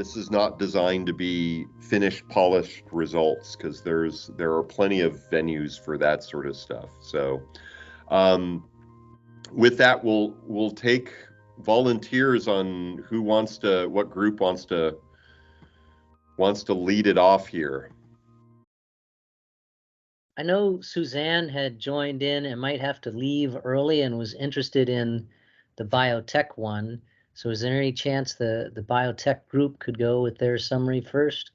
this is not designed to be finished, polished results, because there are plenty of venues for that sort of stuff. So with that, we'll take volunteers on what group wants to lead it off here. I know Suzanne had joined in and might have to leave early and was interested in the biotech one. So is there any chance the biotech group could go with their summary first?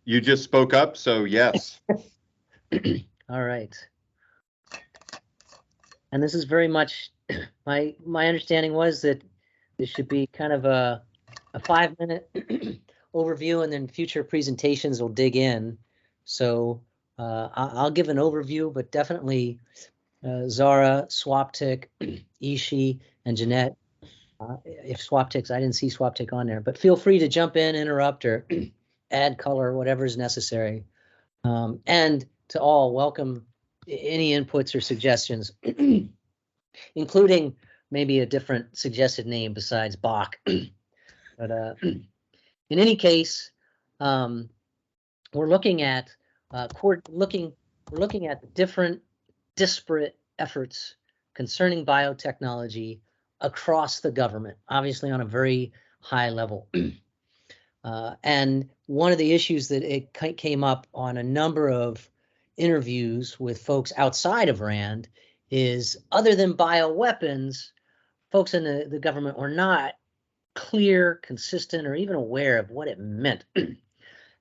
You just spoke up, so yes. All right. And this is very much, my understanding was that this should be kind of a 5-minute overview, and then future presentations will dig in. So I'll give an overview, but definitely Zara, Swaptic, Ishi, and Jeanette. If Swaptic's, I didn't see Swaptic on there, but feel free to jump in, interrupt, or add color, whatever is necessary. And to all, welcome any inputs or suggestions, including maybe a different suggested name besides Bach. But in any case, we're looking at the different disparate efforts concerning biotechnology across the government, obviously on a very high level. And one of the issues that it came up on a number of interviews with folks outside of RAND is, other than bioweapons, folks in the government were not clear, consistent, or even aware of what it meant.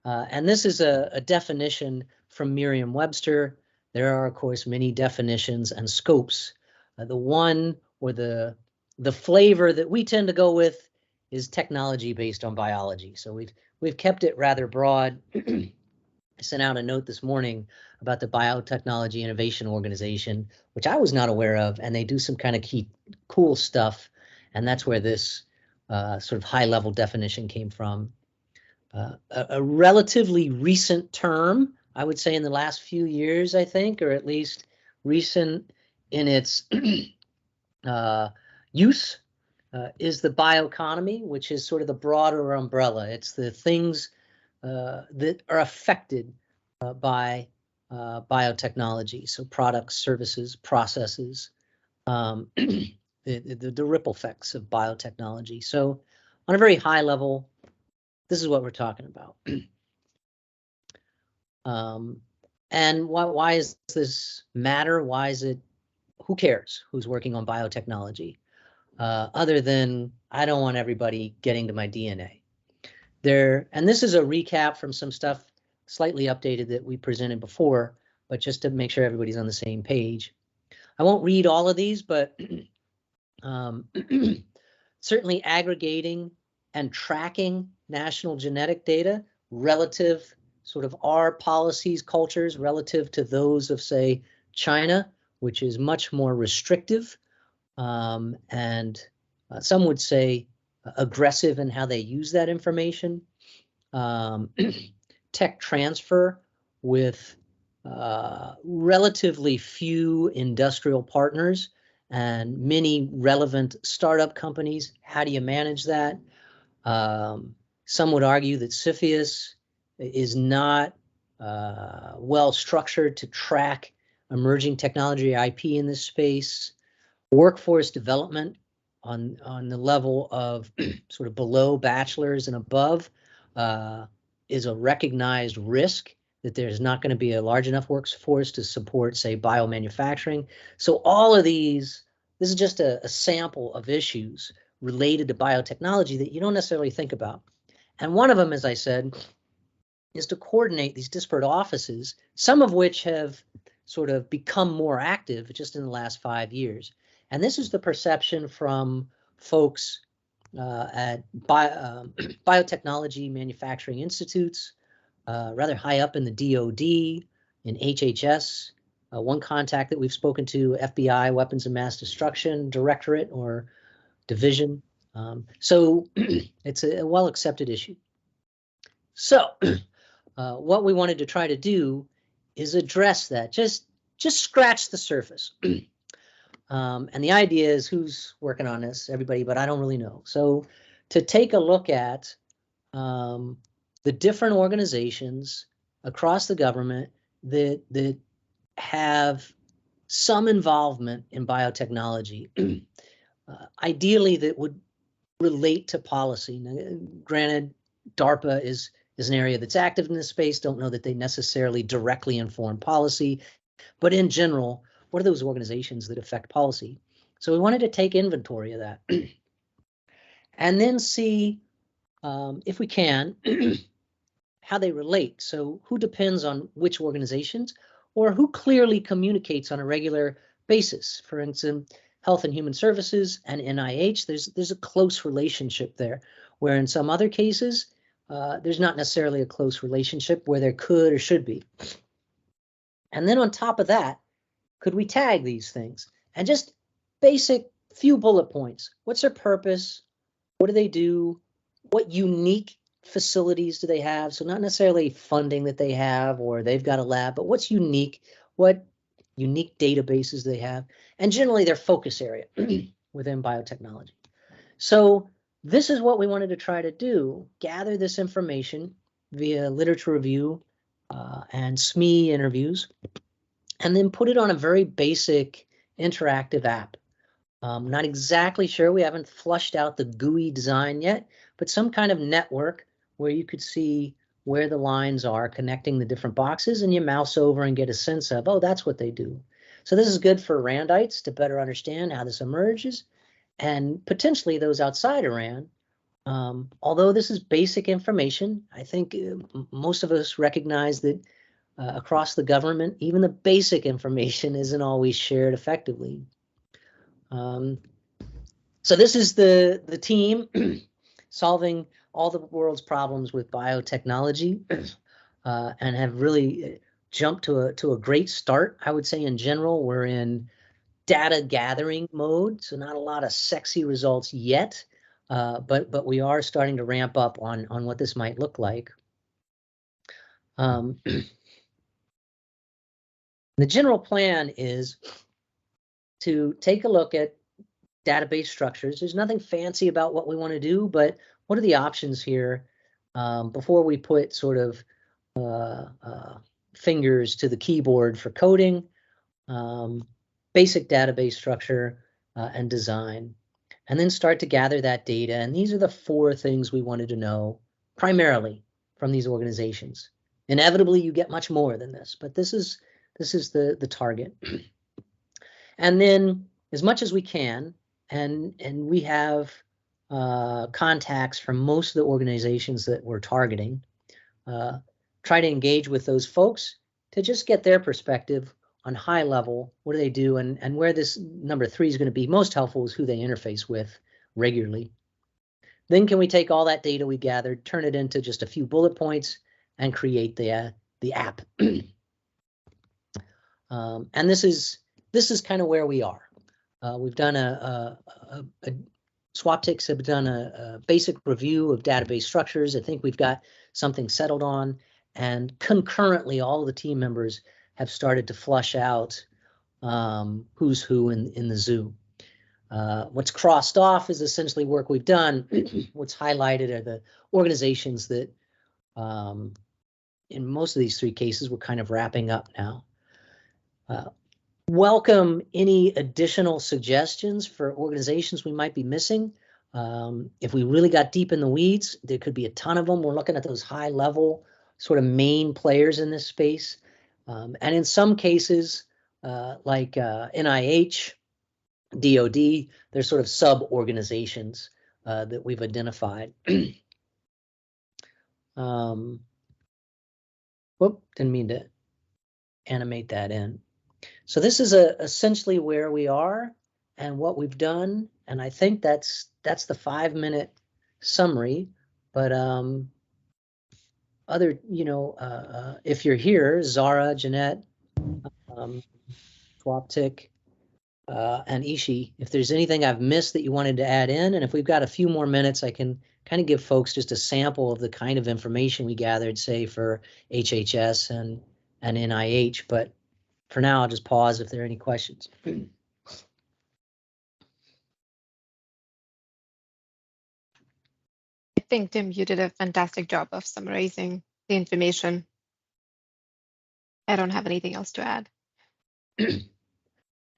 And this is a definition from Merriam-Webster. There are, of course, many definitions and scopes. The one, or the flavor that we tend to go with, is technology based on biology. So we've kept it rather broad. I sent out a note this morning about the Biotechnology Innovation Organization, which I was not aware of, and they do some kind of cool stuff. And that's where this sort of high-level definition came from. A relatively recent term, I would say in the last few years, I think, or at least recent in its use, is the bioeconomy, which is sort of the broader umbrella. It's the things that are affected by biotechnology, so products, services, processes, the ripple effects of biotechnology. So on a very high level, this is what we're talking about. And why does this matter? Why is it, who cares who's working on biotechnology? Other than, I don't want everybody getting to my DNA. And this is a recap from some stuff slightly updated that we presented before, but just to make sure everybody's on the same page. I won't read all of these, but certainly aggregating and tracking national genetic data relative, sort of our policies, cultures relative to those of, say, China, which is much more restrictive, and some would say aggressive in how they use that information. Tech transfer with relatively few industrial partners and many relevant startup companies. How do you manage that? Some would argue that CFIUS is not well structured to track emerging technology IP in this space. Workforce development on the level of sort of below bachelor's and above is a recognized risk, that there's not going to be a large enough workforce to support, say, biomanufacturing. So all of these, this is just a sample of issues related to biotechnology that you don't necessarily think about. And one of them, as I said, is to coordinate these disparate offices, some of which have sort of become more active just in the last 5 years. And this is the perception from folks at biotechnology manufacturing institutes, rather high up in the DoD, in HHS, one contact that we've spoken to, FBI, Weapons of Mass Destruction Directorate or Division. So it's a well-accepted issue. So what we wanted to try to do is address that, just scratch the surface. And the idea is, who's working on this? Everybody, but I don't really know. So to take a look at the different organizations across the government that have some involvement in biotechnology, ideally that would relate to policy. Now, granted, DARPA is an area that's active in this space. Don't know that they necessarily directly inform policy, but in general, what are those organizations that affect policy? So we wanted to take inventory of that and then see if we can how they relate. So who depends on which organizations, or who clearly communicates on a regular basis? For instance, Health and Human Services and NIH, there's a close relationship there, where in some other cases, there's not necessarily a close relationship where there could or should be. And then on top of that, could we tag these things? And just basic few bullet points. What's their purpose? What do they do? What unique facilities do they have? So not necessarily funding that they have or they've got a lab, but what's unique? What unique databases they have? And generally their focus area within biotechnology. So this is what we wanted to try to do, gather this information via literature review and SME interviews, and then put it on a very basic interactive app. Not exactly sure, we haven't flushed out the GUI design yet, but some kind of network where you could see where the lines are connecting the different boxes, and you mouse over and get a sense of, oh, that's what they do. So this is good for Randites to better understand how this emerges, and potentially those outside of RAND. Although this is basic information, I think most of us recognize that across the government, even the basic information isn't always shared effectively. So this is the team solving all the world's problems with biotechnology, and have really jumped to a great start. I would say in general, we're in data gathering mode, so not a lot of sexy results yet, but we are starting to ramp up on what this might look like. The general plan is to take a look at database structures. There's nothing fancy about what we want to do, but what are the options here before we put sort of fingers to the keyboard for coding, basic database structure and design, and then start to gather that data. And these are the 4 things we wanted to know primarily from these organizations. Inevitably, you get much more than this, but this is the target. And then, as much as we can, and we have contacts from most of the organizations that we're targeting, try to engage with those folks to just get their perspective on high level, what do they do, and where this number 3 is going to be most helpful is who they interface with regularly. Then can we take all that data we gathered, turn it into just a few bullet points, and create the app. And this is kind of where we are. We've done SwapTix have done a basic review of database structures. I think we've got something settled on, and concurrently, all of the team members have started to flush out who's who in the zoo. What's crossed off is essentially work we've done. What's highlighted are the organizations that, in most of these 3 cases, we're kind of wrapping up now. Welcome any additional suggestions for organizations we might be missing. If we really got deep in the weeds, there could be a ton of them. We're looking at those high level sort of main players in this space. And in some cases, like NIH, DOD, there's sort of sub-organizations that we've identified. Whoop, didn't mean to animate that in. So this is essentially where we are and what we've done, and I think that's the 5-minute summary. But other, if you're here, Zara, Jeanette, SwapTik, and Ishi, if there's anything I've missed that you wanted to add in, and if we've got a few more minutes, I can kind of give folks just a sample of the kind of information we gathered, say for HHS and NIH. But for now, I'll just pause if there are any questions. think, Tim, you did a fantastic job of summarizing the information. I don't have anything else to add.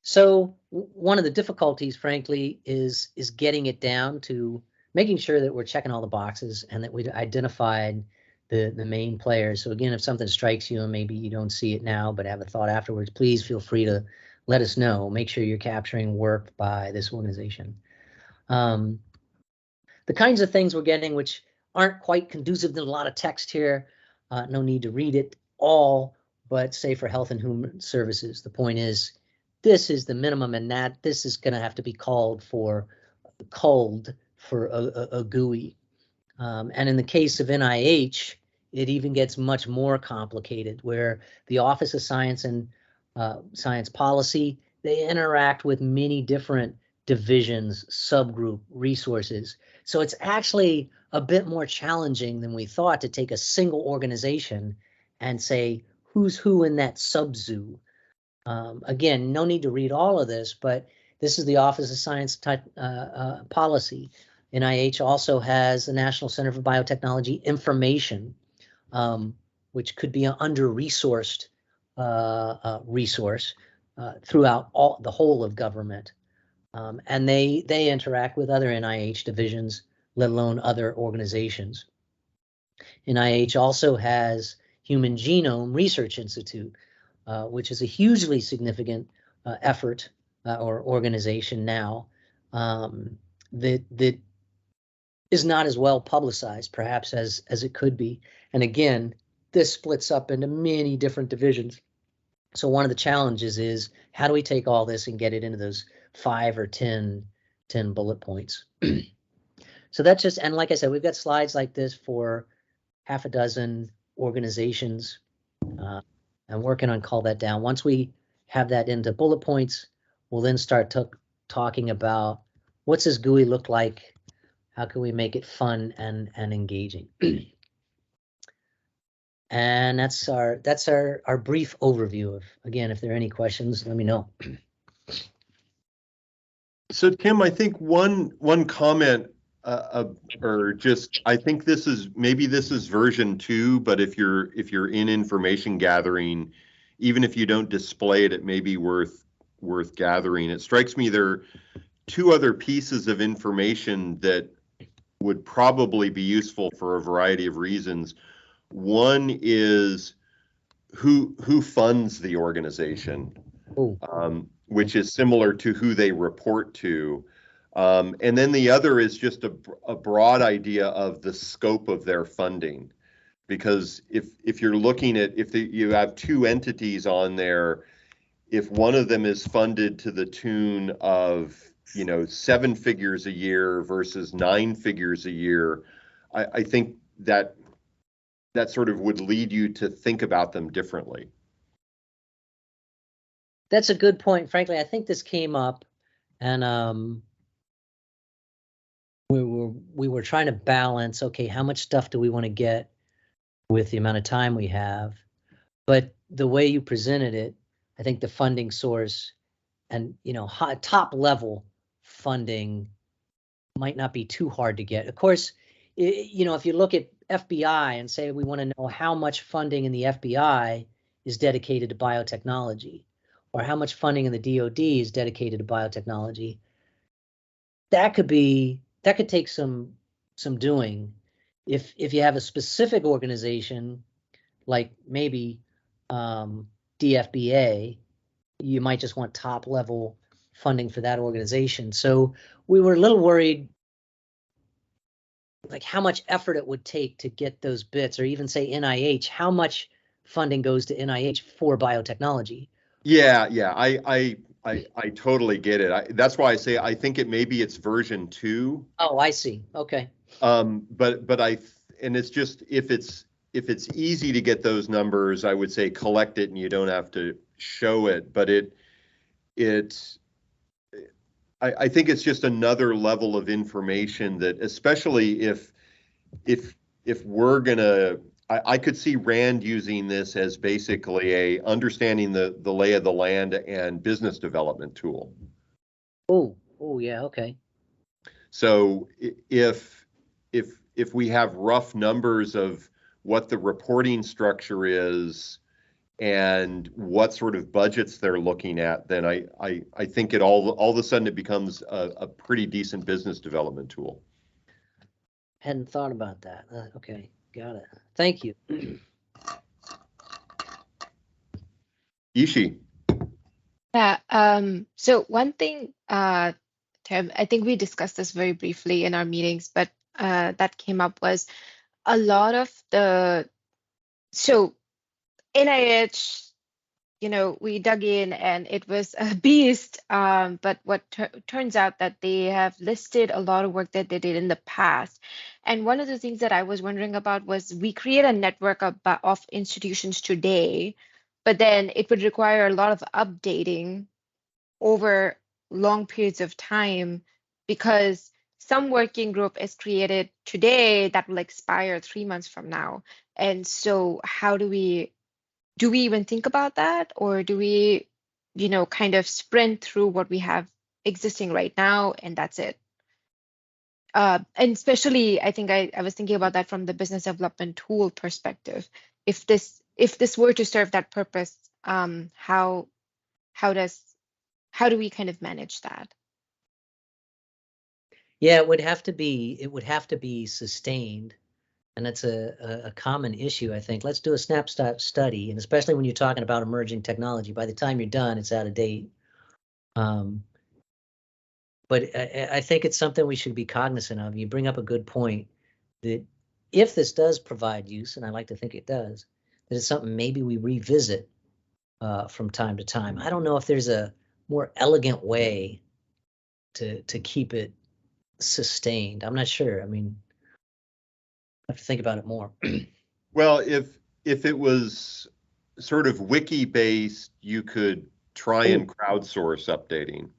So one of the difficulties, frankly, is getting it down to making sure that we're checking all the boxes and that we've identified the main players. So again, if something strikes you and maybe you don't see it now, but have a thought afterwards, please feel free to let us know. Make sure you're capturing work by this organization. The kinds of things we're getting, which aren't quite conducive to a lot of text here, no need to read it all, but say for health and human services, the point is, this is the minimum, and that this is going to have to be culled for a GUI. And in the case of NIH, it even gets much more complicated, where the Office of Science and Science Policy, they interact with many different divisions, subgroup resources. So it's actually a bit more challenging than we thought to take a single organization and say who's who in that subzoo. Again, no need to read all of this, but this is the Office of Science Policy. NIH also has the National Center for Biotechnology Information, which could be an under-resourced resource throughout the whole of government. And they interact with other NIH divisions, let alone other organizations. NIH also has Human Genome Research Institute, which is a hugely significant effort or organization now that is not as well publicized, perhaps, as it could be. And again, this splits up into many different divisions. So one of the challenges is, how do we take all this and get it into those 5 or 10 bullet points? So that's just, and like I said, we've got slides like this for half a dozen organizations. I'm working on Cull That Down. Once we have that into bullet points, we'll then start talking about what's this GUI look like? How can we make it fun and engaging? And that's our brief overview of, again, if there are any questions, let me know. So Tim, I think one comment or just, I think this is version 2, but if you're in information gathering, even if you don't display it, it may be worth gathering. It strikes me there are 2 other pieces of information that would probably be useful for a variety of reasons. One is who funds the organization, which is similar to who they report to. And then the other is just a broad idea of the scope of their funding. Because if you're looking at, you have 2 entities on there, if one of them is funded to the tune of 7 figures a year versus 9 figures a year, I think that sort of would lead you to think about them differently. That's a good point. Frankly, I think this came up, and we were trying to balance, okay, how much stuff do we want to get with the amount of time we have? But the way you presented it, I think the funding source and top level funding might not be too hard to get. Of course, if you look at FBI and say we want to know how much funding in the FBI is dedicated to biotechnology, or how much funding in the DoD is dedicated to biotechnology, that could take some doing. If you have a specific organization like maybe DFBA, you might just want top level funding for that organization. So we were a little worried, like how much effort it would take to get those bits, or even say NIH, how much funding goes to NIH for biotechnology. Yeah, I totally get it. That's why I say I think it's version 2. Oh, I see. Okay. But and it's just, if it's easy to get those numbers, I would say collect it and you don't have to show it. But I think it's just another level of information that, especially if we're gonna, I could see Rand using this as basically a understanding the lay of the land and business development tool. Oh yeah, okay. So if if we have rough numbers of what the reporting structure is and what sort of budgets they're looking at, then I think it all of a sudden it becomes a pretty decent business development tool. Hadn't thought about that. Okay, got it. Thank you. Ishi. Yeah. So one thing, Tim, I think we discussed this very briefly in our meetings, but that came up was a lot of so NIH, we dug in and it was a beast. But what turns out that they have listed a lot of work that they did in the past. And one of the things that I was wondering about was we create a network of institutions today, but then it would require a lot of updating over long periods of time because some working group is created today that will expire 3 months from now. And so how do we even think about that, or do we kind of sprint through what we have existing right now and that's it? And especially I think I was thinking about that from the business development tool perspective. If this were to serve that purpose, how do we kind of manage that? Yeah, it would have to be sustained. And that's a common issue, I think. Let's do a snapshot study, and especially when you're talking about emerging technology, by the time you're done, it's out of date. But I think it's something we should be cognizant of. You bring up a good point that if this does provide use, and I like to think it does, that it's something maybe we revisit from time to time. I don't know if there's a more elegant way to keep it sustained. I'm not sure. I mean, I have to think about it more. Well, if it was sort of wiki based, you could try and crowdsource updating.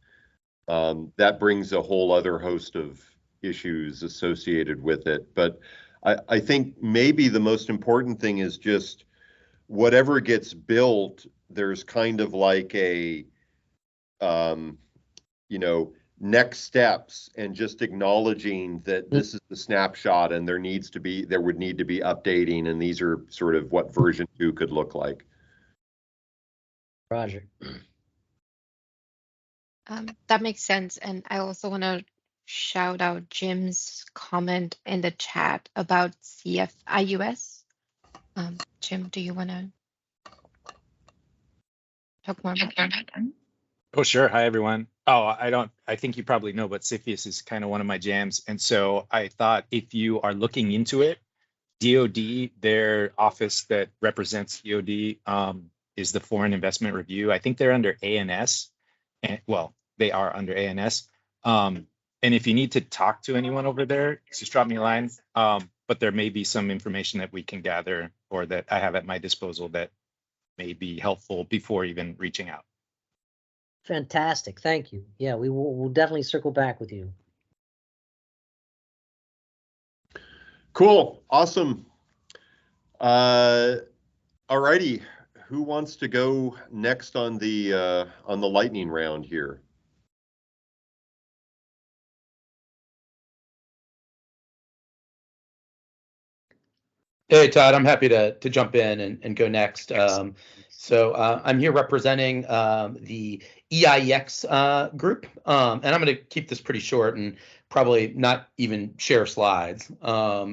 That brings a whole other host of issues associated with it. But I think maybe the most important thing is just whatever gets built, there's kind of like a, next steps, and just acknowledging that this is the snapshot and there would need to be updating, and these are sort of what version 2 could look like. Roger. That makes sense. And I also want to shout out Jim's comment in the chat about CFIUS. Jim, do you want to talk more about that? Oh, sure. Hi, everyone. Oh, I think you probably know, but CFIUS is kind of one of my jams. And so I thought if you are looking into it, DOD, their office that represents DOD, is the Foreign Investment Review. I think they're under ANS. And, well, they are under ANS. And if you need to talk to anyone over there, just drop me a line. But there may be some information that we can gather or that I have at my disposal that may be helpful before even reaching out. Fantastic. Thank you. Yeah, we'll definitely circle back with you. Cool. Awesome. All righty. Who wants to go next on the lightning round here? Hey, Todd, I'm happy to jump in and go next. So I'm here representing the EIEX group, and I'm going to keep this pretty short and probably not even share slides,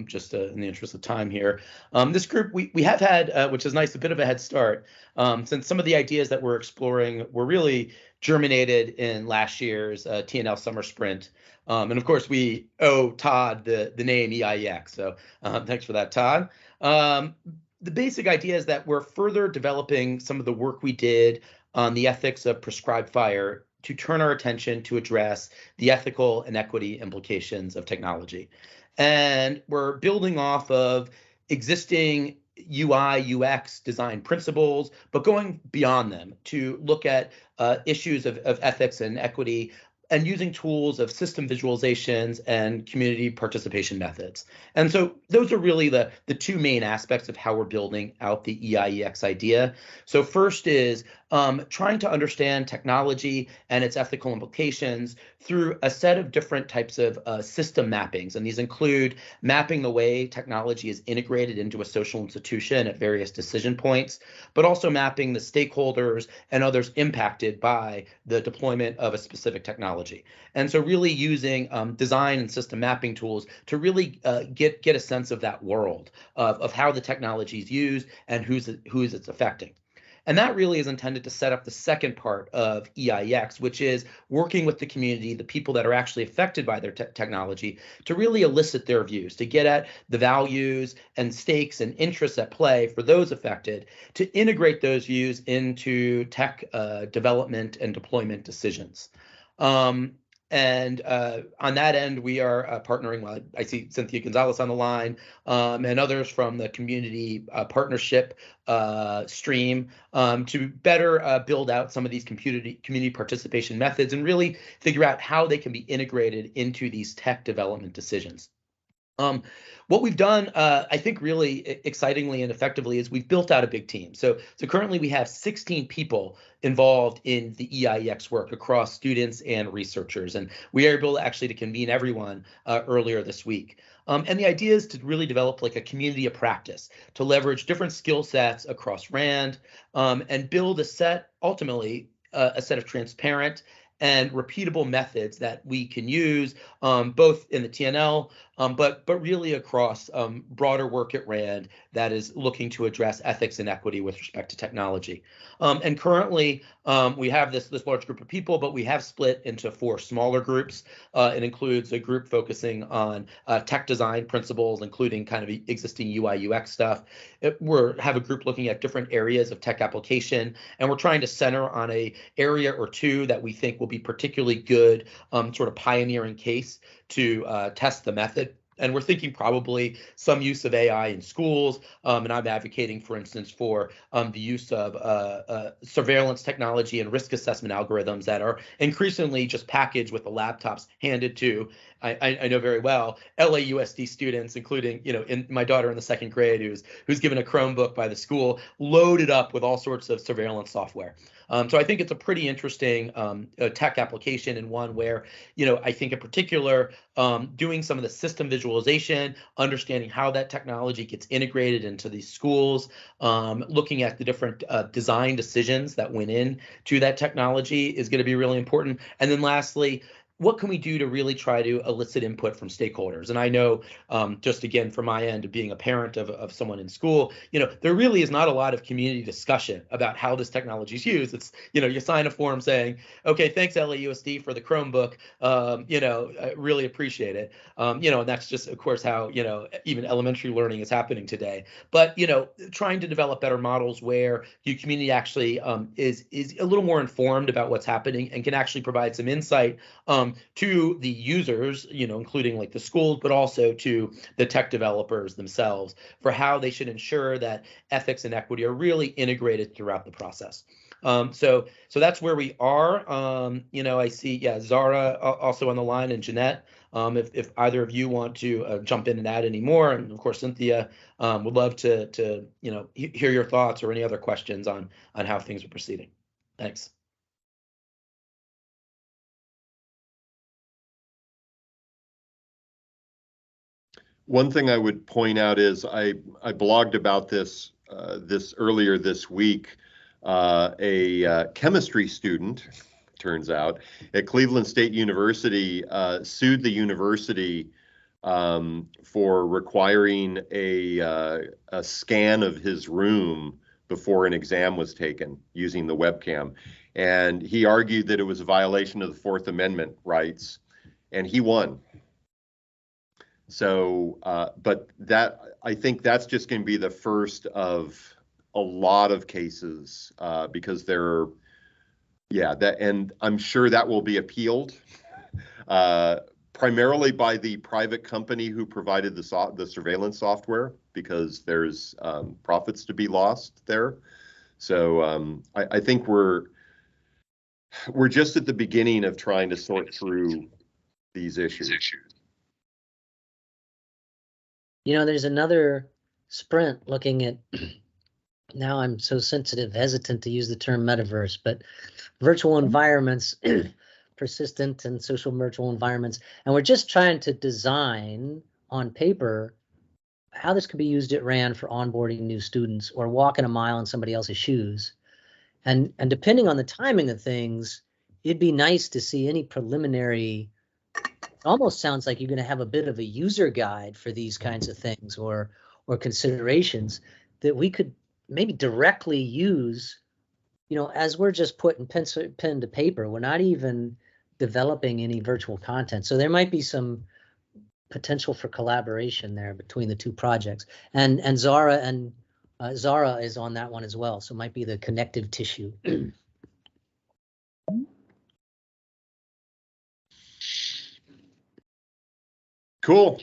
just in the interest of time here. This group, we have had, which is nice, a bit of a head start, since some of the ideas that we're exploring were really germinated in last year's TNL Summer Sprint. And of course, we owe Todd the name EIEX, so thanks for that, Todd. The basic idea is that we're further developing some of the work we did on the ethics of prescribed fire to turn our attention to address the ethical and equity implications of technology. And we're building off of existing UI, UX design principles, but going beyond them to look at issues of ethics and equity and using tools of system visualizations and community participation methods. And so those are really the two main aspects of how we're building out the EIEX idea. So first is trying to understand technology and its ethical implications through a set of different types of system mappings. And these include mapping the way technology is integrated into a social institution at various decision points, but also mapping the stakeholders and others impacted by the deployment of a specific technology. And so really using design and system mapping tools to really get a sense of that world of how the technology is used and who's it's affecting. And that really is intended to set up the second part of EIEX, which is working with the community, the people that are actually affected by their technology, to really elicit their views, to get at the values and stakes and interests at play for those affected, to integrate those views into tech development and deployment decisions. And on that end, we are partnering. Well, I see Cynthia Gonzalez on the line and others from the community partnership stream to better build out some of these community participation methods and really figure out how they can be integrated into these tech development decisions. What we've done, I think really excitingly and effectively, is we've built out a big team. So currently we have 16 people involved in the EIEX work across students and researchers, and we are able actually to convene everyone earlier this week. And the idea is to really develop like a community of practice, to leverage different skill sets across RAND and build ultimately a set of transparent and repeatable methods that we can use both in the TNL, but really across broader work at RAND that is looking to address ethics and equity with respect to technology. And currently, we have this large group of people, but we have split into 4 smaller groups. It includes a group focusing on tech design principles, including kind of existing UI UX stuff. We have a group looking at different areas of tech application, and we're trying to center on a area or two that we think will be particularly good sort of pioneering case to test the method. And we're thinking probably some use of AI in schools. And I'm advocating, for instance, for the use of surveillance technology and risk assessment algorithms that are increasingly just packaged with the laptops handed to, I know very well, LAUSD students, including, in my daughter in the 2nd grade who's given a Chromebook by the school, loaded up with all sorts of surveillance software. So I think it's a pretty interesting tech application, and one where, I think in particular, doing some of the system visualization, understanding how that technology gets integrated into these schools, looking at the different design decisions that went in to that technology is going to be really important. And then lastly, what can we do to really try to elicit input from stakeholders? And I know, just again, from my end of being a parent of someone in school, there really is not a lot of community discussion about how this technology is used. It's, you sign a form saying, okay, thanks LAUSD for the Chromebook, I really appreciate it. And that's just, of course, how, even elementary learning is happening today. But, trying to develop better models where your community actually is a little more informed about what's happening and can actually provide some insight to the users, including like the schools, but also to the tech developers themselves for how they should ensure that ethics and equity are really integrated throughout the process. So that's where we are. I see, Zara also on the line, and Jeanette. If either of you want to jump in and add any more, and of course Cynthia, would love to hear your thoughts or any other questions on how things are proceeding. Thanks. One thing I would point out is I blogged about this earlier this week. A chemistry student, turns out, at Cleveland State University sued the university for requiring a scan of his room before an exam was taken using the webcam. And he argued that it was a violation of the Fourth Amendment rights, and he won. So, but I think that's just going to be the first of a lot of cases because and I'm sure that will be appealed primarily by the private company who provided the surveillance software, because there's profits to be lost there. So I think we're just at the beginning of trying to sort through these issues. You know, there's another sprint looking at, now I'm so sensitive, hesitant to use the term metaverse, but virtual environments, persistent and social virtual environments. And we're just trying to design on paper how this could be used at RAND for onboarding new students or walking a mile in somebody else's shoes. And depending on the timing of things, it'd be nice to see any preliminary, it almost sounds like you're going to have a bit of a user guide for these kinds of things or considerations that we could maybe directly use, you know, as we're just putting pen to paper. We're not even developing any virtual content. So there might be some potential for collaboration there between the two projects. And Zara is on that one as well. So it might be the connective tissue. Cool.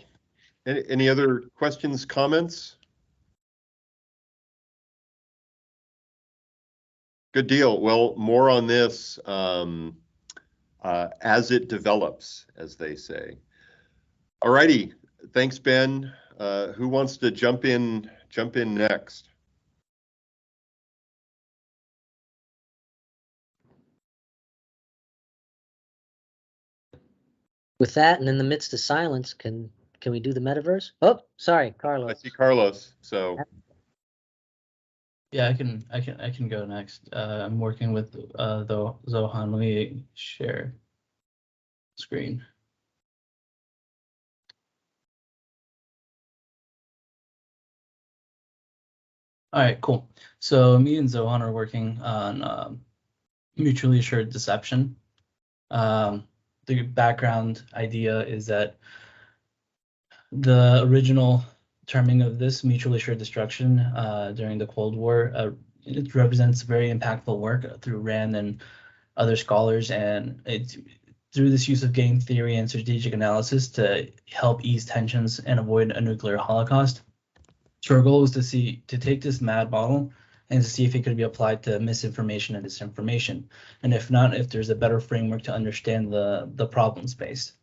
Any other questions, comments? Good deal. Well, more on this as it develops, as they say. All righty. Thanks, Ben. Who wants to jump in next? With that, and in the midst of silence, can we do the metaverse? Oh, sorry, Carlos. I see Carlos. So yeah, I can go next. I'm working with the Zohan. Let me share screen. All right, cool. So me and Zohan are working on mutually assured deception. The background idea is that the original terming of this mutually assured destruction during the Cold War, it represents very impactful work through Rand and other scholars, and it's through this use of game theory and strategic analysis to help ease tensions and avoid a nuclear holocaust. So our goal was to take this MAD model and to see if it could be applied to misinformation and disinformation, and if not, if there's a better framework to understand the problem space.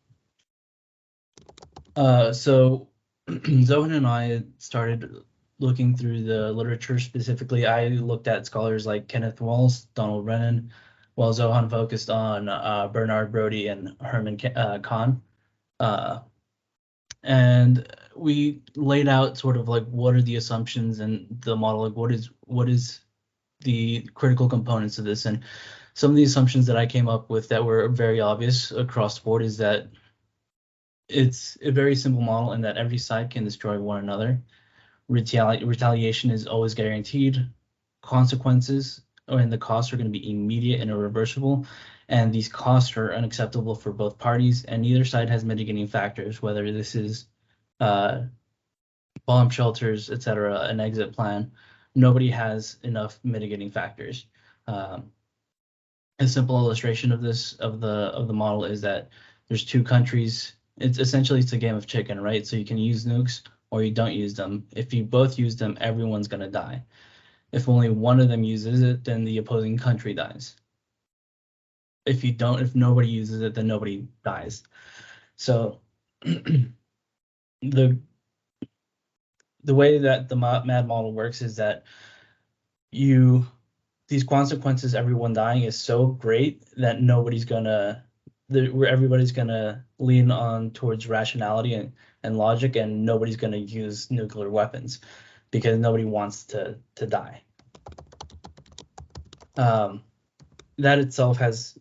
So Zohan and I started looking through the literature. Specifically, I looked at scholars like Kenneth Walls, Donald Brennan, while Zohan focused on Bernard Brody and Herman Kahn. And we laid out sort of like what are the assumptions and the model, like what is the critical components of this. And some of the assumptions that I came up with that were very obvious across the board is that it's a very simple model and that every side can destroy one another. Retaliation is always guaranteed. Consequences and the costs are going to be immediate and irreversible, and these costs are unacceptable for both parties, and neither side has mitigating factors, whether this is bomb shelters, etc., an exit plan. Nobody has enough mitigating factors. A simple illustration of this of the model is that there's two countries. It's a game of chicken, right? So you can use nukes or you don't use them. If you both use them, everyone's going to die. If only one of them uses it, then the opposing country dies. If nobody uses it, then nobody dies. So the way that the MAD model works is that these consequences, everyone dying, is so great that everybody's gonna lean on towards rationality and logic, and nobody's gonna use nuclear weapons because nobody wants to die. That itself has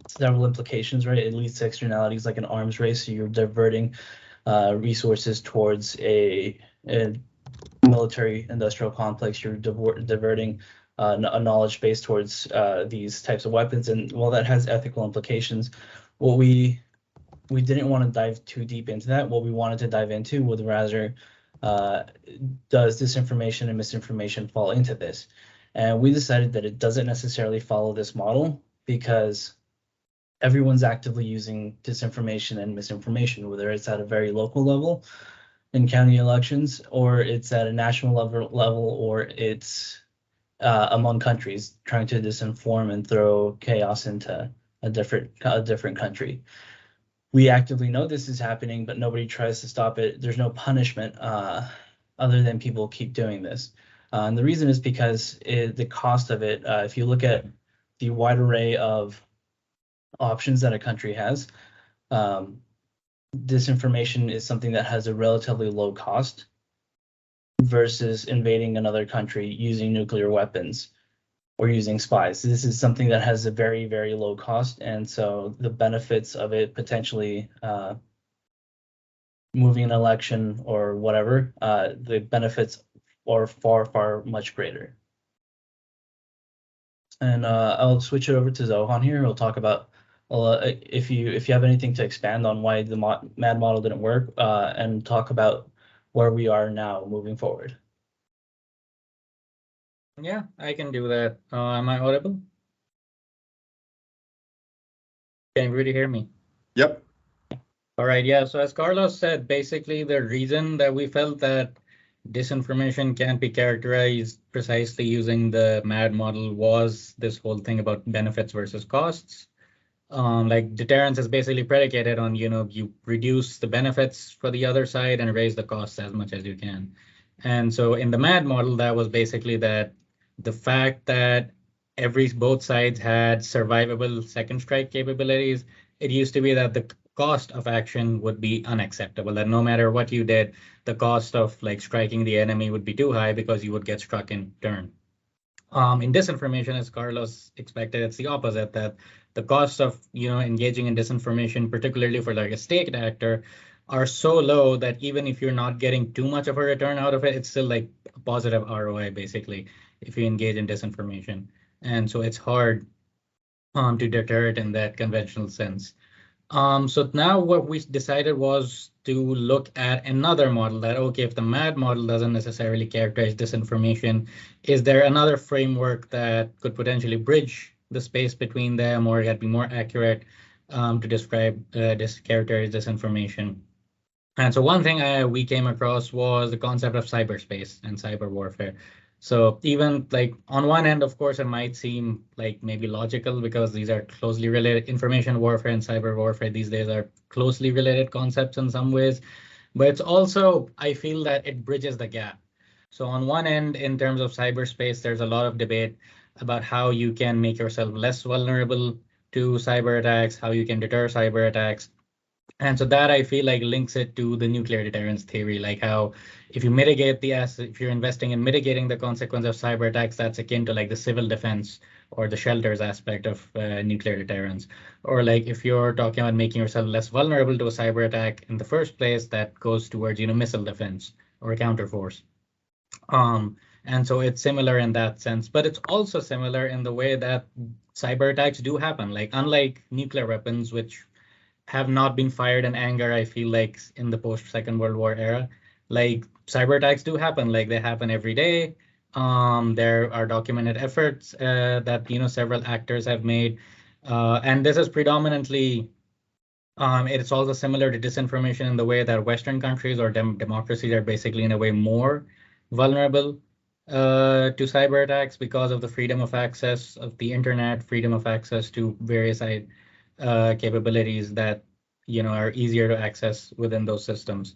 several implications, right? It leads to externalities like an arms race. So you're diverting resources towards a military industrial complex. You're diverting a knowledge base towards these types of weapons, and while that has ethical implications, what we didn't want to dive too deep into that. What we wanted to dive into was rather does disinformation and misinformation fall into this? And we decided that it doesn't necessarily follow this model because everyone's actively using disinformation and misinformation, whether it's at a very local level in county elections, or it's at a national level, or it's among countries, trying to disinform and throw chaos into a different country. We actively know this is happening, but nobody tries to stop it. There's no punishment other than people keep doing this. And the reason is because the cost of it, if you look at the wide array of options that a country has, disinformation is something that has a relatively low cost versus invading another country using nuclear weapons or using spies. This is something that has a very, very low cost, and so the benefits of it potentially moving an election or whatever, the benefits are far, far much greater. And I'll switch it over to Zohan here. We'll talk about if you have anything to expand on why the MAD model didn't work, and talk about where we are now moving forward. Yeah, I can do that. Am I audible? Can everybody hear me? Yep. All right, yeah. So as Carlos said, basically the reason that we felt that disinformation can't be characterized precisely using the MAD model was this whole thing about benefits versus costs. Like deterrence is basically predicated on, you reduce the benefits for the other side and raise the costs as much as you can. And so in the MAD model, that was basically that the fact that both sides had survivable second strike capabilities, it used to be that the cost of action would be unacceptable, that no matter what you did, the cost of like striking the enemy would be too high because you would get struck in turn. In disinformation, as Carlos expected, it's the opposite, that the costs of engaging in disinformation, particularly for like a state actor, are so low that even if you're not getting too much of a return out of it, it's still like a positive ROI basically if you engage in disinformation. And so it's hard to deter it in that conventional sense. So now what we decided was to look at another model that, okay, if the MAD model doesn't necessarily characterize disinformation, is there another framework that could potentially bridge the space between them or be more accurate to describe characterize disinformation? And so one thing we came across was the concept of cyberspace and cyber warfare. So even like on one end, of course, it might seem like maybe logical because these are closely related. Information warfare and cyber warfare these days are closely related concepts in some ways. But it's also, I feel that it bridges the gap. So on one end, in terms of cyberspace, there's a lot of debate about how you can make yourself less vulnerable to cyber attacks, how you can deter cyber attacks. And so that I feel like links it to the nuclear deterrence theory, like how if you mitigate if you're investing in mitigating the consequence of cyber attacks, that's akin to like the civil defense or the shelters aspect of nuclear deterrence. Or like if you're talking about making yourself less vulnerable to a cyber attack in the first place, that goes towards, missile defense or counterforce. And so it's similar in that sense, but it's also similar in the way that cyber attacks do happen. Like unlike nuclear weapons, which have not been fired in anger, I feel like in the post Second World War era, like cyber attacks do happen, like they happen every day. There are documented efforts that several actors have made, and this is predominantly it's also similar to disinformation in the way that Western countries or democracies are basically in a way more vulnerable to cyber attacks because of the freedom of access of the internet, freedom of access to various capabilities that are easier to access within those systems.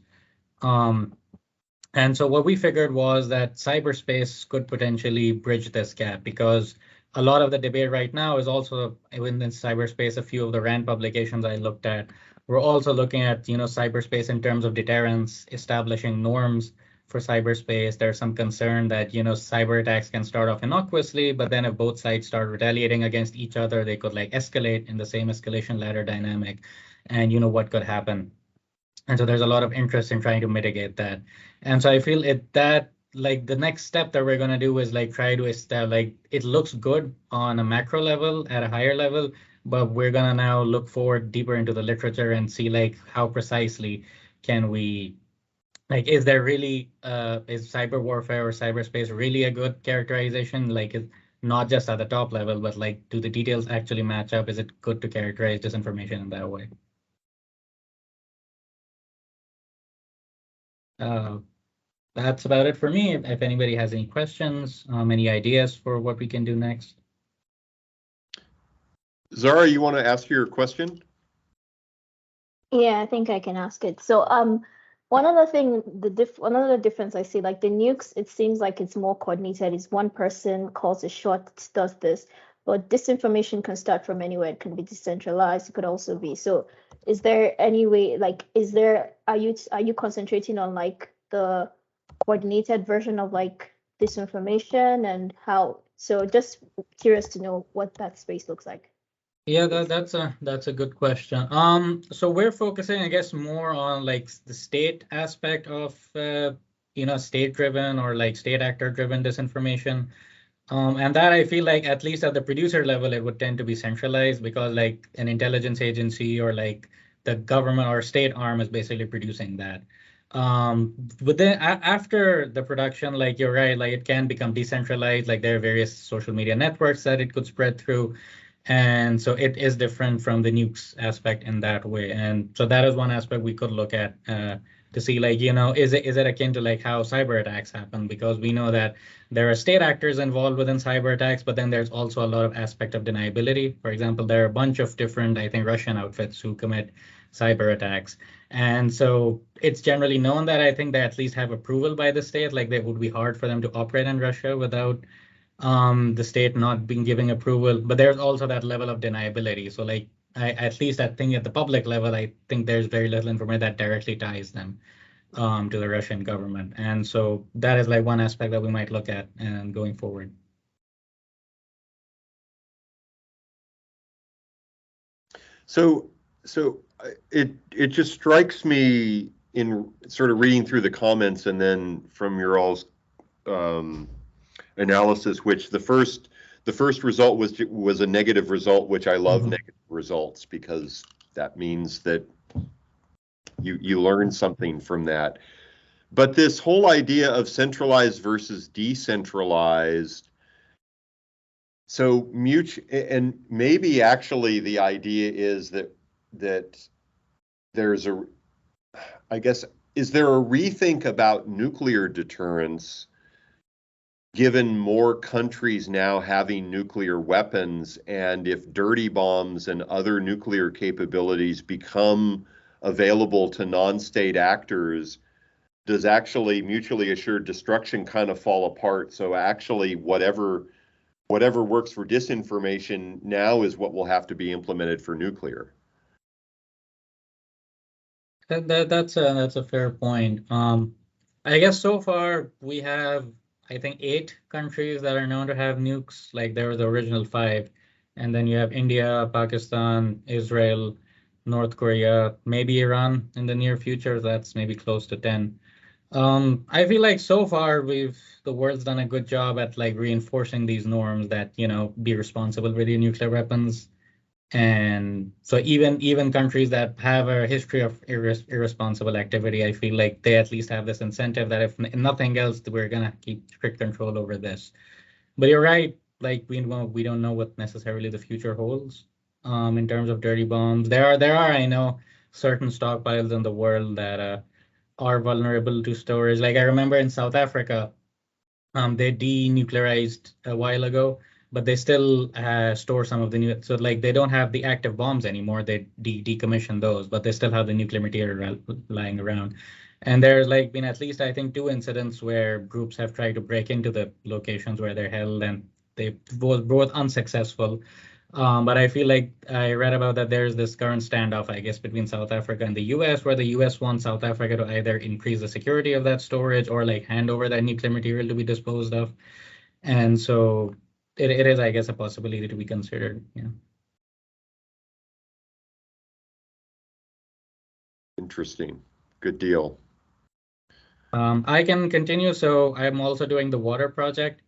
And so what we figured was that cyberspace could potentially bridge this gap because a lot of the debate right now is also within cyberspace. A few of the RAND publications I looked at were also looking at cyberspace in terms of deterrence, establishing norms for cyberspace. There's some concern that cyber attacks can start off innocuously, but then if both sides start retaliating against each other, they could like escalate in the same escalation ladder dynamic, and what could happen. And so there's a lot of interest in trying to mitigate that. And so I feel that like the next step that we're going to do is like try to establish, like it looks good on a macro level at a higher level, but we're going to now look forward deeper into the literature and see like how precisely can we, like, is there really, is cyber warfare or cyberspace really a good characterization? Like it's not just at the top level, but like, do the details actually match up? Is it good to characterize disinformation in that way? that's about it for me. If anybody has any questions, any ideas for what we can do next. Zara, you want to ask your question? Yeah, I think I can ask it. So, one other thing, one other difference I see, like the nukes, it seems like it's more coordinated. It's one person calls a shot, does this, but disinformation can start from anywhere. It can be decentralized. It could also be. So, is there any way, like, are you concentrating on like the coordinated version of like disinformation and how? So, just curious to know what that space looks like. Yeah, that's a good question. So we're focusing, I guess, more on like the state aspect of state-driven or like state actor-driven disinformation. And that I feel like at least at the producer level, it would tend to be centralized because like an intelligence agency or like the government or state arm is basically producing that. But then after the production, like you're right, like it can become decentralized. Like there are various social media networks that it could spread through. And so it is different from the nukes aspect in that way. And so that is one aspect we could look at to see like, is it akin to like how cyber attacks happen? Because we know that there are state actors involved within cyber attacks, but then there's also a lot of aspect of deniability. For example, there are a bunch of different, I think, Russian outfits who commit cyber attacks. And so it's generally known that I think they at least have approval by the state, like it would be hard for them to operate in Russia without the state not being giving approval, but there's also that level of deniability. So like at least I think at the public level, I think there's very little information that directly ties them to the Russian government. And so that is like one aspect that we might look at and going forward. So it just strikes me in sort of reading through the comments and then from your all's analysis, which the first result was a negative result, which I love negative results because that means that you learn something from that. But this whole idea of centralized versus decentralized, so and maybe actually the idea is that there's I guess, is there a rethink about nuclear deterrence given more countries now having nuclear weapons, and if dirty bombs and other nuclear capabilities become available to non-state actors, does actually mutually assured destruction kind of fall apart? So actually whatever works for disinformation now is what will have to be implemented for nuclear. That's a fair point. I guess so far we have, I think, 8 countries that are known to have nukes. Like there were the original 5, and then you have India, Pakistan, Israel, North Korea, maybe Iran in the near future. That's maybe close to 10. I feel like so far the world's done a good job at like reinforcing these norms that be responsible with your nuclear weapons. And so even countries that have a history of irresponsible activity, I feel like they at least have this incentive that if nothing else, we're gonna keep strict control over this. But you're right, like we don't know what necessarily the future holds in terms of dirty bombs. There are I know certain stockpiles in the world that are vulnerable to storage. Like I remember in South Africa, they denuclearized a while ago, but they still store some of the new. So like they don't have the active bombs anymore. They decommission those, but they still have the nuclear material lying around. And there's like been at least I think 2 incidents where groups have tried to break into the locations where they're held, and they both unsuccessful. But I feel like I read about that there's this current standoff, I guess, between South Africa and the US, where the US wants South Africa to either increase the security of that storage or like hand over that nuclear material to be disposed of. And so it is, I guess, a possibility to be considered. Yeah. Interesting. Good deal. I can continue. So I'm also doing the water project.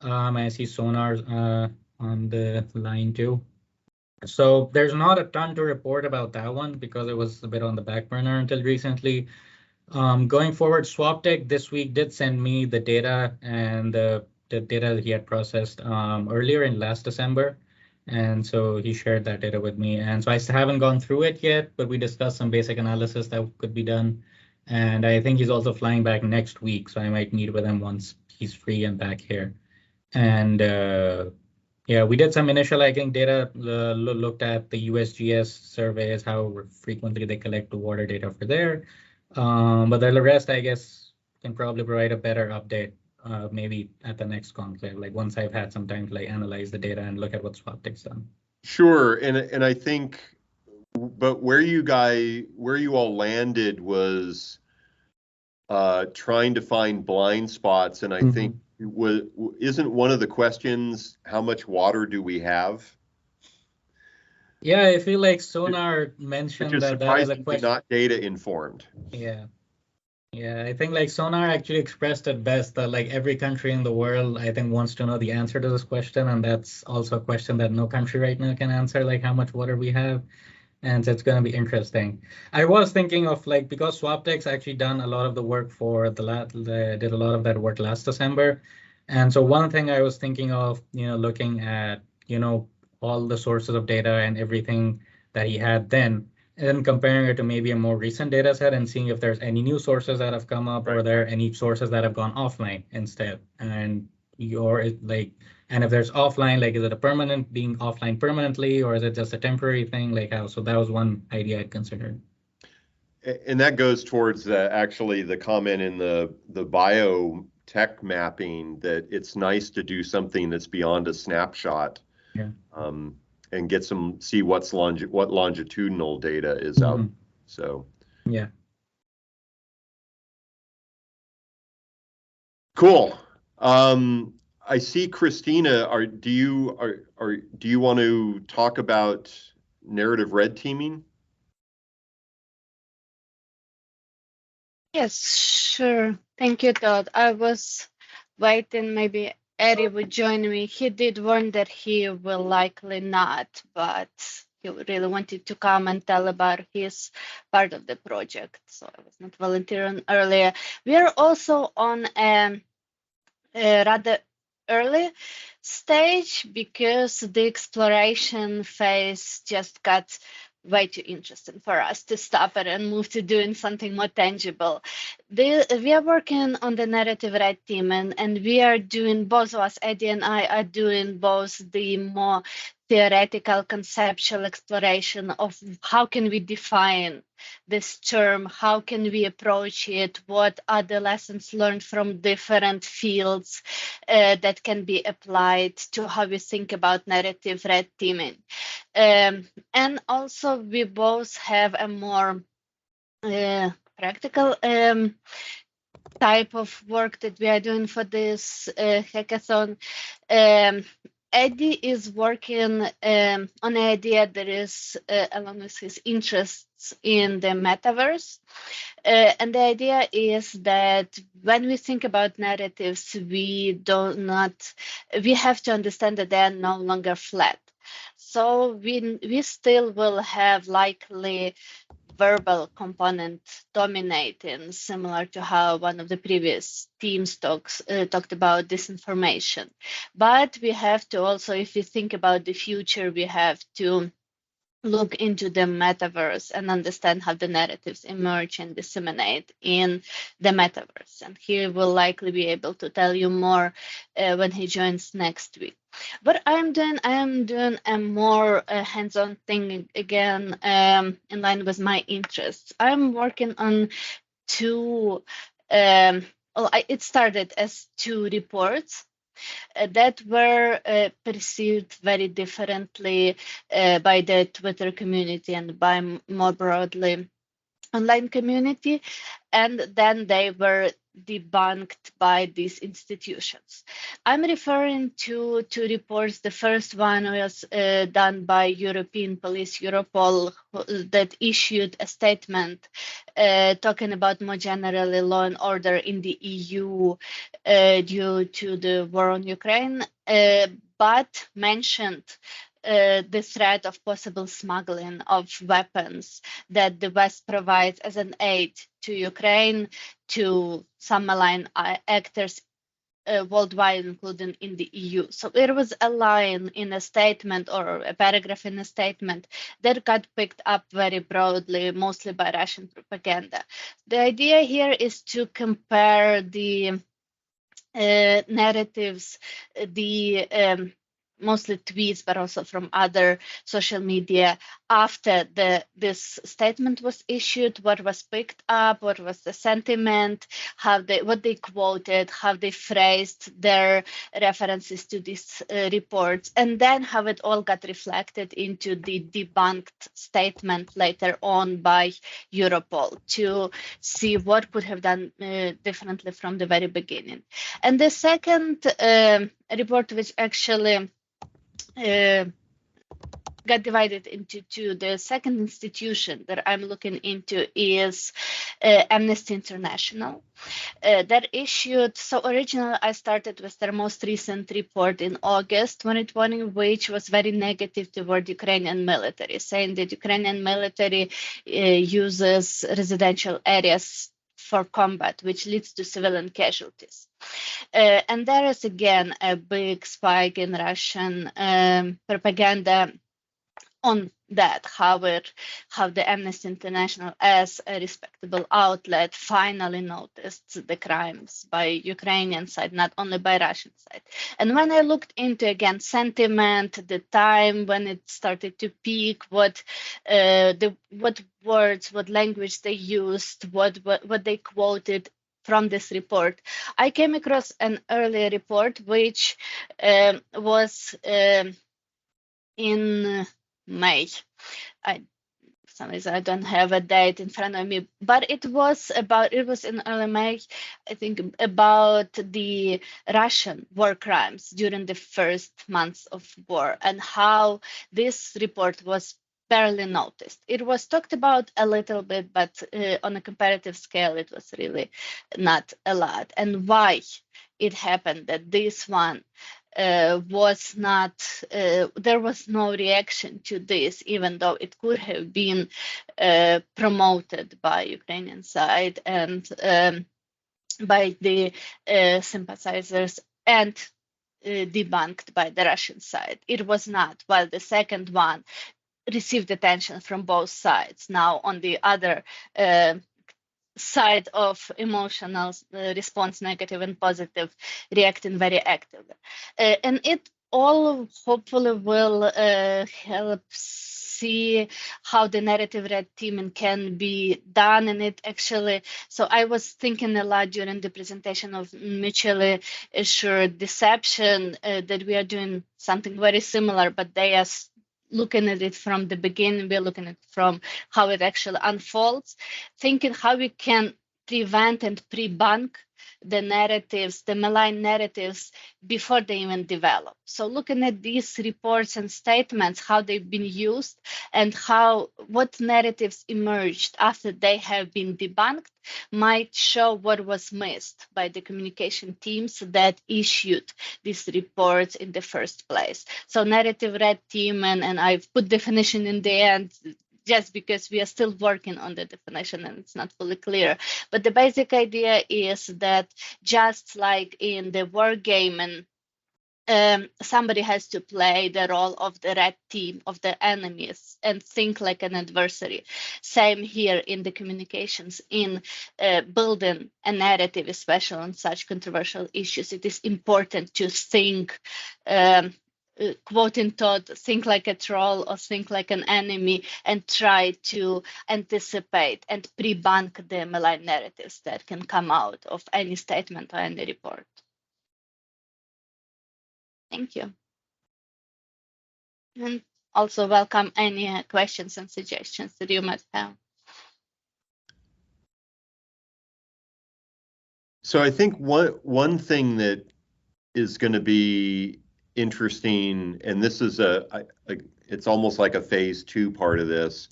I see Sonar's on the line too. So there's not a ton to report about that one because it was a bit on the back burner until recently. Going forward, SwapTech this week did send me the data and the data that he had processed earlier in last December. And so he shared that data with me. And so I haven't gone through it yet, but we discussed some basic analysis that could be done. And I think he's also flying back next week, so I might meet with him once he's free and back here. And yeah, we did some initial, I think, data, looked at the USGS surveys, how frequently they collect the water data for there. But the rest, I guess, can probably provide a better update, maybe at the next conclave, like once I've had some time to like analyze the data and look at what SwapTech's done. Sure, and I think, but where you all landed was trying to find blind spots, and I think isn't one of the questions how much water do we have? Yeah, I feel like Sonar mentioned Which is that as a surprisingly question. not data informed. Yeah. Yeah, I think like Sonar actually expressed it best that like every country in the world, I think, wants to know the answer to this question. And that's also a question that no country right now can answer, like how much water we have. And so it's going to be interesting. I was thinking of like, because SwapTech's actually done a lot of the work for did a lot of that work last December. And so one thing I was thinking of, looking at, all the sources of data and everything that he had then, and then comparing it to maybe a more recent data set and seeing if there's any new sources that have come up, or there are any sources that have gone offline instead. And and if there's offline, like, is it a permanent being offline permanently, or is it just a temporary thing? Like how? So that was one idea I'd considered. And that goes towards actually the comment in the biotech mapping, that it's nice to do something that's beyond a snapshot. Yeah. And get see what longitudinal data is out. So yeah. Cool. I see Christina. Do you want to talk about narrative red teaming? Yes, sure. Thank you, Todd. I was waiting, maybe Eddie would join me. He did warn that he will likely not, but he really wanted to come and tell about his part of the project. So I was not volunteering earlier. We are also on a rather early stage because the exploration phase just got way too interesting for us to stop it and move to doing something more tangible. We are working on the narrative red team, and we are doing, both of us, Eddie and I, are doing both the more theoretical, conceptual exploration of how can we define this term, how can we approach it, what are the lessons learned from different fields that can be applied to how we think about narrative red teaming. And also we both have a more practical type of work that we are doing for this hackathon. Eddie is working on an idea that is along with his interests in the metaverse. And the idea is that when we think about narratives, we have to understand that they are no longer flat. So we still will have likely verbal component dominating, similar to how one of the previous teams talked about disinformation. But we have to also, if we think about the future, we have to look into the metaverse and understand how the narratives emerge and disseminate in the metaverse. And he will likely be able to tell you more when he joins next week. But I am doing a more hands-on thing again, in line with my interests. I'm working on two. It started as two reports that were perceived very differently by the Twitter community and by more broadly online community, and then they were debunked by these institutions. I'm referring to two reports. The first one was done by European Police, Europol, that issued a statement talking about more generally law and order in the EU due to the war on Ukraine, but mentioned the threat of possible smuggling of weapons that the West provides as an aid to Ukraine, to some malign actors worldwide, including in the EU. So there was a line in a statement or a paragraph in a statement that got picked up very broadly, mostly by Russian propaganda. The idea here is to compare the narratives, the mostly tweets, but also from other social media after this statement was issued, what was picked up, what was the sentiment, what they quoted, how they phrased their references to these reports, and then how it all got reflected into the debunked statement later on by Europol to see what could have done differently from the very beginning. And the second report, which actually got divided into two. The second institution that I'm looking into is Amnesty International. That issued, so originally I started with their most recent report in August 2020, which was very negative toward Ukrainian military, saying that Ukrainian military uses residential areas for combat, which leads to civilian casualties. And there is again a big spike in Russian propaganda on that, how the Amnesty International, as a respectable outlet, finally noticed the crimes by Ukrainian side, not only by Russian side. And when I looked into again sentiment, the time when it started to peak, what words, what language they used, what they quoted from this report, I came across an earlier report which was in May. For some reason I don't have a date in front of me, but it was in early May, I think, about the Russian war crimes during the first months of war and how this report was barely noticed. It was talked about a little bit, but on a comparative scale, it was really not a lot. And why it happened that this one was not, there was no reaction to this, even though it could have been promoted by Ukrainian side and by the sympathizers and debunked by the Russian side. It was not, while the second one received attention from both sides. Now on the other side of emotional response, negative and positive, reacting very actively. And it all hopefully will help see how the narrative red teaming can be done. And it actually, so I was thinking a lot during the presentation of mutually assured deception that we are doing something very similar, but they are looking at it from the beginning, we're looking at it from how it actually unfolds, thinking how we can prevent and pre-bunk the narratives, the malign narratives, before they even develop. So looking at these reports and statements, how they've been used and what narratives emerged after they have been debunked might show what was missed by the communication teams that issued these reports in the first place. So narrative red team, and I've put definition in the end, just because we are still working on the definition and it's not fully clear. But the basic idea is that just like in the war game, and somebody has to play the role of the red team, of the enemies, and think like an adversary. Same here in the communications, in building a narrative, especially on such controversial issues. It is important to think, quote unquote, think like a troll or think like an enemy, and try to anticipate and pre-bunk the malign narratives that can come out of any statement or any report. Thank you. And also welcome any questions and suggestions that you might have. So I think one thing that is going to be interesting, and this is it's almost like a phase 2 part of this,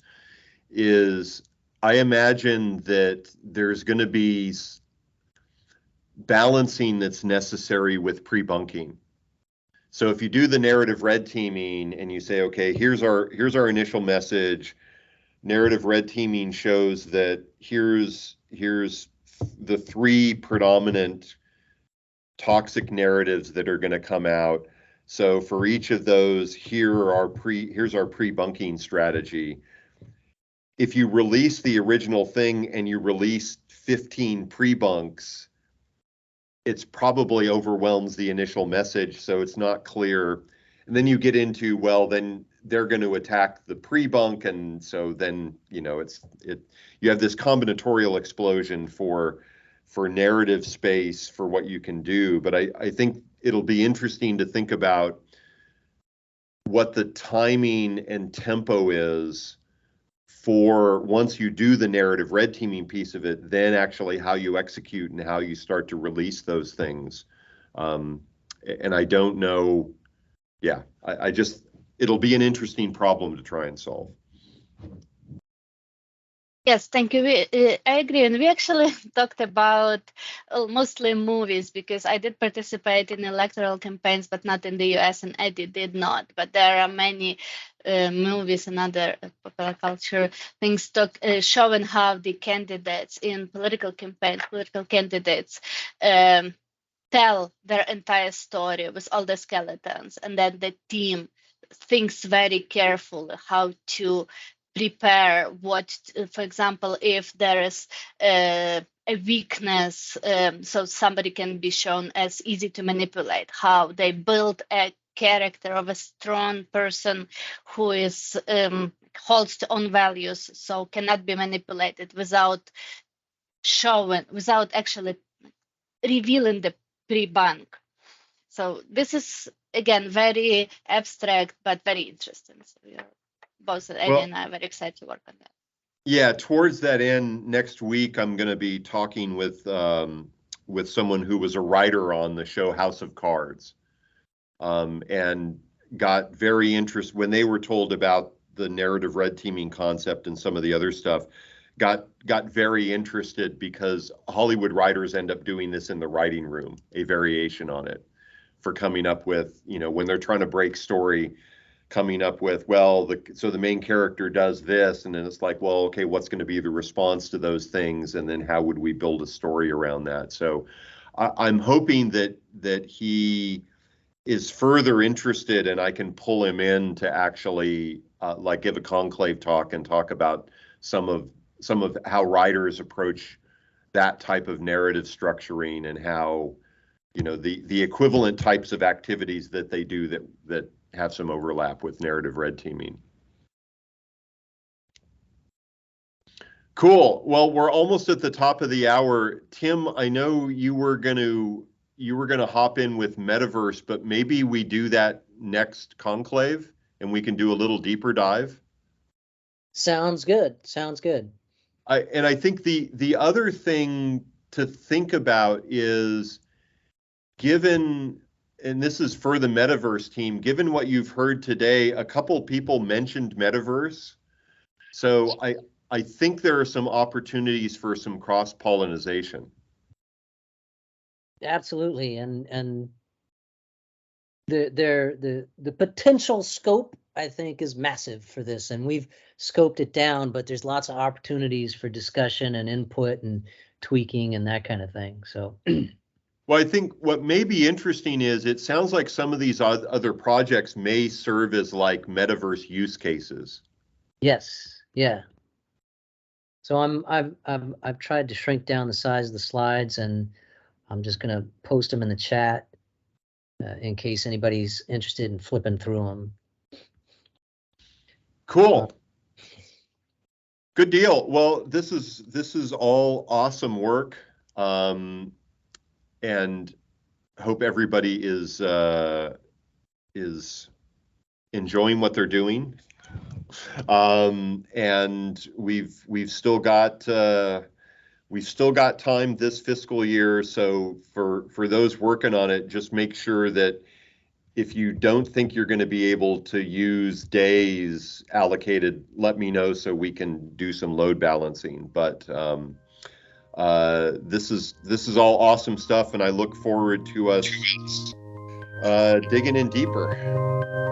is I imagine that there's going to be balancing that's necessary with pre-bunking. So if you do the narrative red teaming and you say, okay, here's our initial message, narrative red teaming shows that here's the 3 predominant toxic narratives that are going to come out. So for each of those, here's our pre-bunking strategy. If you release the original thing and you release 15 pre-bunks, it's probably overwhelms the initial message, so it's not clear. And then you get into, well, then they're going to attack the pre-bunk, and so then you have this combinatorial explosion for narrative space for what you can do. But I think it'll be interesting to think about what the timing and tempo is for once you do the narrative red teaming piece of it, then actually how you execute and how you start to release those things. And I don't know. Yeah, it'll be an interesting problem to try and solve. Yes, thank you. I agree. And we actually talked about mostly movies, because I did participate in electoral campaigns, but not in the US, and Eddie did not. But there are many movies and other popular culture things showing how the candidates in political campaigns, political candidates, tell their entire story with all the skeletons, and then the team thinks very carefully how to prepare what, for example, if there is a weakness, so somebody can be shown as easy to manipulate, how they build a character of a strong person who is holds to own values, so cannot be manipulated without actually revealing the pre-bunk. So this is again very abstract but very interesting. So we are both Eddie and I are very excited to work on that. Yeah, towards that end, next week I'm going to be talking with someone who was a writer on the show House of Cards, and got very interested when they were told about the narrative red teaming concept and some of the other stuff. Got very interested because Hollywood writers end up doing this in the writing room, a variation on it, for coming up with, when they're trying to break story, coming up with, so the main character does this, and then it's like, well, okay, what's going to be the response to those things, and then how would we build a story around that? So I'm hoping that he is further interested, and I can pull him in to actually give a conclave talk and talk about some of how writers approach that type of narrative structuring, and how the equivalent types of activities that they do that have some overlap with narrative red teaming. Cool. Well, we're almost at the top of the hour. Tim, I know you were gonna hop in with Metaverse, but maybe we do that next conclave and we can do a little deeper dive. Sounds good. I think the other thing to think about is, given, and this is for the Metaverse team, given what you've heard today, a couple people mentioned Metaverse. So I think there are some opportunities for some cross-pollination. Absolutely, and the potential scope, I think, is massive for this, and we've scoped it down, but there's lots of opportunities for discussion and input and tweaking and that kind of thing. So well, I think what may be interesting is it sounds like some of these other projects may serve as like Metaverse use cases. Yes, yeah. So I've tried to shrink down the size of the slides, and I'm just going to post them in the chat in case anybody's interested in flipping through them. Cool. Good deal. Well, this is all awesome work, and hope everybody is enjoying what they're doing. And we've still got time this fiscal year. So for those working on it, just make sure that if you don't think you're going to be able to use days allocated, let me know so we can do some load balancing. But this is all awesome stuff, and I look forward to us digging in deeper.